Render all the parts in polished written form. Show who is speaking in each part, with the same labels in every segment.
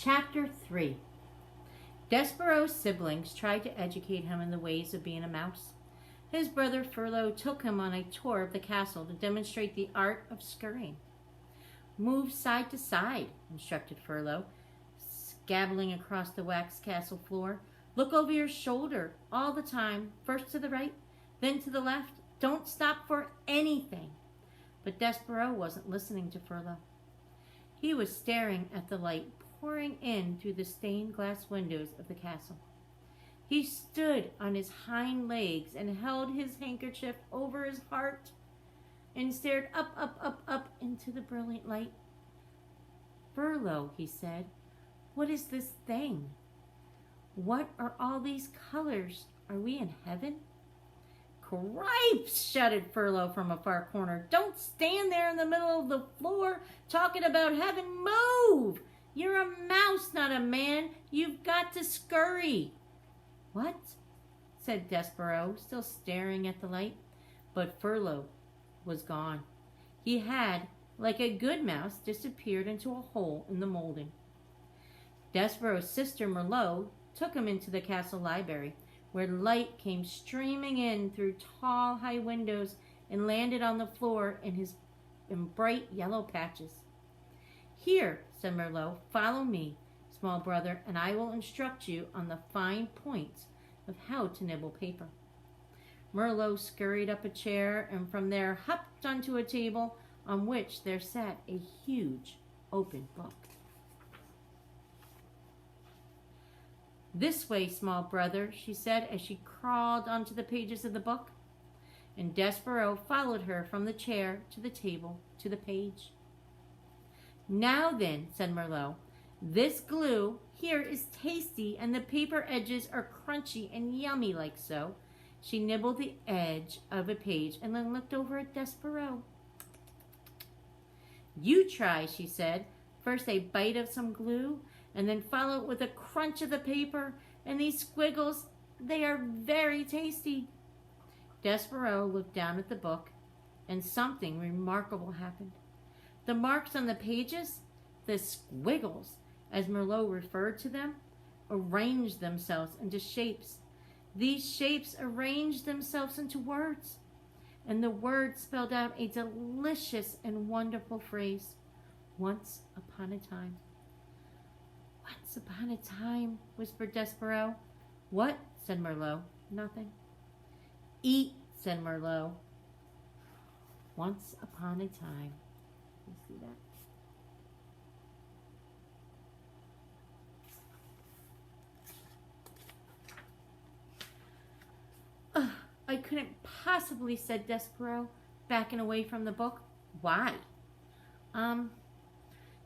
Speaker 1: Chapter 3. Despereaux' siblings tried to educate him in the ways of being a mouse. His brother Furlough took him on a tour of the castle to demonstrate the art of scurrying. "Move side to side," instructed Furlough, scabbling across the waxed castle floor. "Look over your shoulder all the time, first to the right, then to the left. Don't stop for anything." But Despereaux wasn't listening to Furlough. He was staring at the light pouring in through the stained glass windows of the castle. He stood on his hind legs and held his handkerchief over his heart and stared up into the brilliant light. "Furlough," he said, "what is this thing? What are all these colors? Are we in heaven?" "Cripes!" shouted Furlough from a far corner. "Don't stand there in the middle of the floor talking about heaven. Move! You're a mouse, not a man. You've got to scurry." "What?" said Despereaux, still staring at the light. But Furlough was gone. He had, like a good mouse, disappeared into a hole in the molding. Despereaux's sister Merlot took him into the castle library, where light came streaming in through tall, high windows and landed on the floor in bright yellow patches. "Here," said Merlot, "follow me, small brother, and I will instruct you on the fine points of how to nibble paper." Merlot scurried up a chair and from there hopped onto a table on which there sat a huge open book. "This way, small brother," she said as she crawled onto the pages of the book, and Despereaux followed her from the chair to the table to the page. "Now then," said Merlot, "this glue here is tasty and the paper edges are crunchy and yummy like so." She nibbled the edge of a page and then looked over at Despereaux. "You try," she said. "First a bite of some glue, and then follow it with a crunch of the paper, and these squiggles, they are very tasty." Despereaux looked down at the book, and something remarkable happened. The marks on the pages, the squiggles, as Merlot referred to them, arranged themselves into shapes. These shapes arranged themselves into words, and the words spelled out a delicious and wonderful phrase: "Once upon a time." "Once upon a time," whispered Despereaux. "What?" said Merlot. "Nothing." "Eat," said Merlot. "Once upon a time." You see that? "I couldn't possibly," said Despereaux, backing away from the book. "Why?"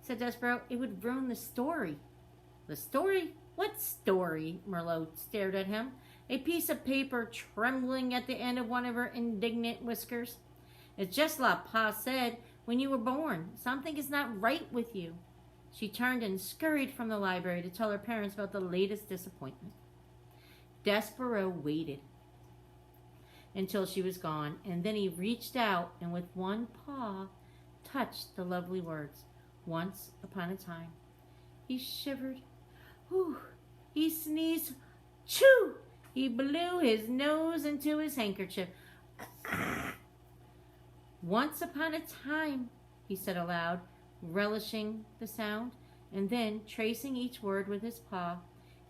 Speaker 1: Said Despereaux, "it would ruin the story." "The story? What story?" Merlot stared at him, a piece of paper trembling at the end of one of her indignant whiskers. "It's just like Pa said when you were born. Something is not right with you." She turned and scurried from the library to tell her parents about the latest disappointment. Despereaux waited until she was gone, and then he reached out and with one paw touched the lovely words, "Once upon a time." He shivered. Whew. He sneezed. Choo! He blew his nose into his handkerchief. "Once upon a time," he said aloud, relishing the sound, and then, tracing each word with his paw,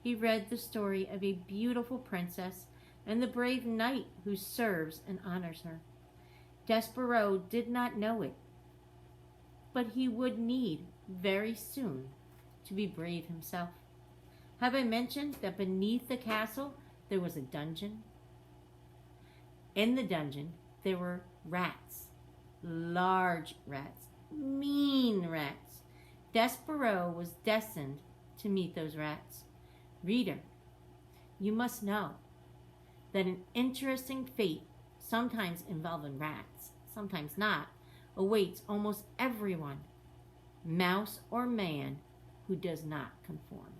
Speaker 1: he read the story of a beautiful princess and the brave knight who serves and honors her. Despereaux did not know it, but he would need very soon to be brave himself. Have I mentioned that beneath the castle there was a dungeon? In the dungeon there were rats, large rats, mean rats. Despereaux was destined to meet those rats. Reader, you must know that an interesting fate, sometimes involving rats, sometimes not, awaits almost everyone, mouse or man, who does not conform.